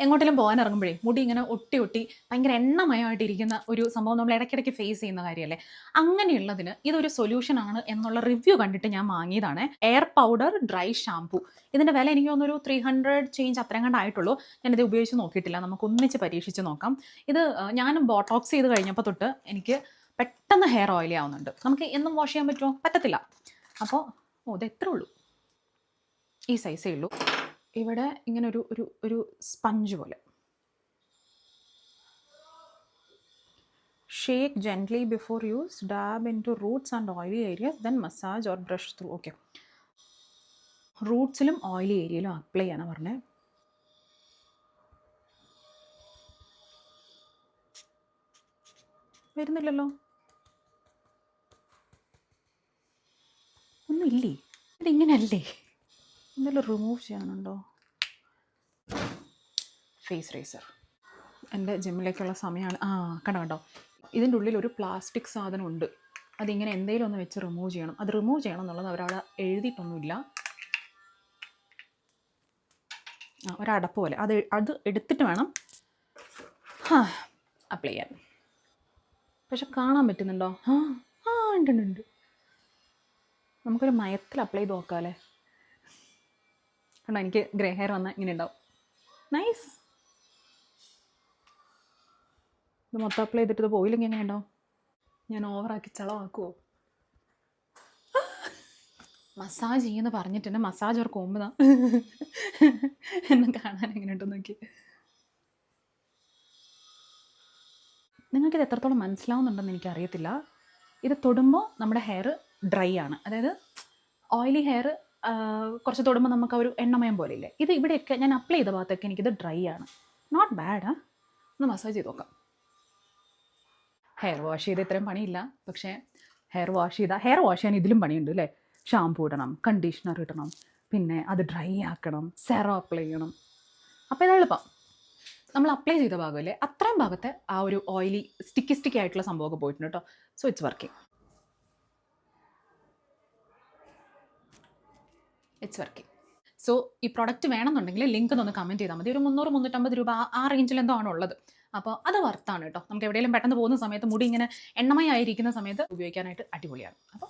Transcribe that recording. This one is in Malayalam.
എങ്ങോട്ടെങ്കിലും പോകാൻ ഇറങ്ങുമ്പോഴേ മുടി ഇങ്ങനെ ഒട്ടി ഒട്ടി ഭയങ്കര എണ്ണമയമായിട്ടിരിക്കുന്ന ഒരു സംഭവം നമ്മൾ ഇടയ്ക്കിടയ്ക്ക് ഫേസ് ചെയ്യുന്ന കാര്യമല്ലേ. അങ്ങനെയുള്ളതിന് ഇതൊരു സൊല്യൂഷൻ ആണ് എന്നുള്ള റിവ്യൂ കണ്ടിട്ട് ഞാൻ വാങ്ങിയതാണ്. Air powder dry shampoo. ഇതിൻ്റെ വില എനിക്ക് തോന്നുന്നു ഒരു 300 ചേഞ്ച് അത്രയും കണ്ടായിട്ടുള്ളൂ. ഞാനിത് ഉപയോഗിച്ച് നോക്കിയിട്ടില്ല. നമുക്ക് ഒന്നിച്ച് പരീക്ഷിച്ച് നോക്കാം. ഇത് ഞാൻ ബോട്ടോക്സ് ചെയ്ത് കഴിഞ്ഞപ്പോൾ തൊട്ട് എനിക്ക് പെട്ടെന്ന് ഹെയർ ഓയിലി ആവുന്നുണ്ട്. നമുക്ക് എന്നും വാഷ് ചെയ്യാൻ പറ്റുമോ? പറ്റത്തില്ല. അപ്പോൾ ഇത് എത്ര ഉള്ളൂ, ഈ സൈസേ ഉള്ളൂ. ഇവിടെ ഇങ്ങനെ ഒരു ഒരു ഒരു സ്പഞ്ച് പോലെ. Shake gently before use, dab into roots and oily areas, then massage or brush through. Okay, റൂട്ട്സിലും ഓയിലി ഏരിയയിലും അപ്ലൈ ചെയ്യാനാണ് പറഞ്ഞത്. വരുന്നില്ലല്ലോ, ഒന്നുമില്ലേ, ഇതിങ്ങനെയല്ലേ? എന്തെങ്കിലും റിമൂവ് ചെയ്യാനുണ്ടോ? Face razor. എൻ്റെ ജിമ്മിലേക്കുള്ള സമയമാണ്. കണ്ടോ, ഇതിൻ്റെ ഉള്ളിൽ ഒരു പ്ലാസ്റ്റിക് സാധനം ഉണ്ട്. അതിങ്ങനെ എന്തെങ്കിലും ഒന്ന് വെച്ച് റിമൂവ് ചെയ്യണം. അത് റിമൂവ് ചെയ്യണം എന്നുള്ളത് അവരവിടെ എഴുതിയിട്ടൊന്നുമില്ല. ഒരടപ്പ് പോലെ അത് എടുത്തിട്ട് വേണം അപ്ലൈ ചെയ്യാൻ. പക്ഷെ കാണാൻ പറ്റുന്നുണ്ടോ? ഉണ്ട്. നമുക്കൊരു മയത്തിൽ അപ്ലൈ ചെയ്ത് നോക്കാമല്ലേ. കണ്ടോ, എനിക്ക് ഗ്രേ ഹെയർ വന്നാൽ ഇങ്ങനെ ഉണ്ടാവും. നൈസ്. ഇത് മൊത്തം അപ്ലൈ ചെയ്തിട്ട് ഇത് പോയില്ലെങ്കിൽ എങ്ങനെ ഉണ്ടാവും? ഞാൻ ഓവറാക്കി ചളവാക്കുമോ? മസാജ് ചെയ്യുമെന്ന് പറഞ്ഞിട്ടുണ്ട്. മസാജ് അവർക്ക് കൊമ്പതാ എന്നെ കാണാൻ എങ്ങനെ ഉണ്ടെന്ന് നോക്കി. നിങ്ങൾക്കിത് എത്രത്തോളം മനസ്സിലാവുന്നുണ്ടെന്ന് എനിക്കറിയത്തില്ല. ഇത് തൊടുമ്പോൾ നമ്മുടെ ഹെയർ ഡ്രൈ ആണ്. അതായത് ഓയിലി ഹെയർ കുറച്ച് തൊടുമ്പോൾ നമുക്ക് ഒരു എണ്ണമയം പോലെ ഇല്ലേ, ഇത് ഇവിടെയൊക്കെ ഞാൻ അപ്ലൈ ചെയ്ത ഭാഗത്തൊക്കെ എനിക്കിത് ഡ്രൈ ആണ്. Not bad. ഒന്ന് മസാജ് ചെയ്ത് നോക്കാം. ഹെയർ വാഷ് ചെയ്ത് ഇത്രയും പണിയില്ല. പക്ഷേ ഹെയർ വാഷ് ചെയ്യാൻ ഇതിലും പണിയുണ്ട് അല്ലേ. ഷാമ്പൂ ഇടണം, കണ്ടീഷണർ ഇടണം, പിന്നെ അത് ഡ്രൈ ആക്കണം, സെറം അപ്ലൈ ചെയ്യണം. അപ്പോൾ ഇത് എളുപ്പം. നമ്മൾ അപ്ലൈ ചെയ്ത ഭാഗമല്ലേ, അത്രയും ഭാഗത്തെ ആ ഒരു ഓയിലി സ്റ്റിക്കി ആയിട്ടുള്ള സംഭവമൊക്കെ പോയിട്ടുണ്ട് കേട്ടോ. So it's working. സോ ഈ പ്രൊഡക്റ്റ് വേണമെന്നുണ്ടെങ്കിൽ ലിങ്ക് ഒന്ന് കമൻറ്റ് ചെയ്താൽ മതി. ഒരു 300-350 രൂപ ആ റേഞ്ചിൽ എന്തോ ആണോ ഉള്ളത്. അപ്പോൾ അത് വർത്താണ് കേട്ടോ. നമുക്ക് എവിടെയെങ്കിലും പെട്ടെന്ന് പോകുന്ന സമയത്ത് മുടി ഇങ്ങനെ എണ്ണമയായിരിക്കുന്ന സമയത്ത് ഉപയോഗിക്കാനായിട്ട് അടിപൊളിയാണ്. അപ്പോൾ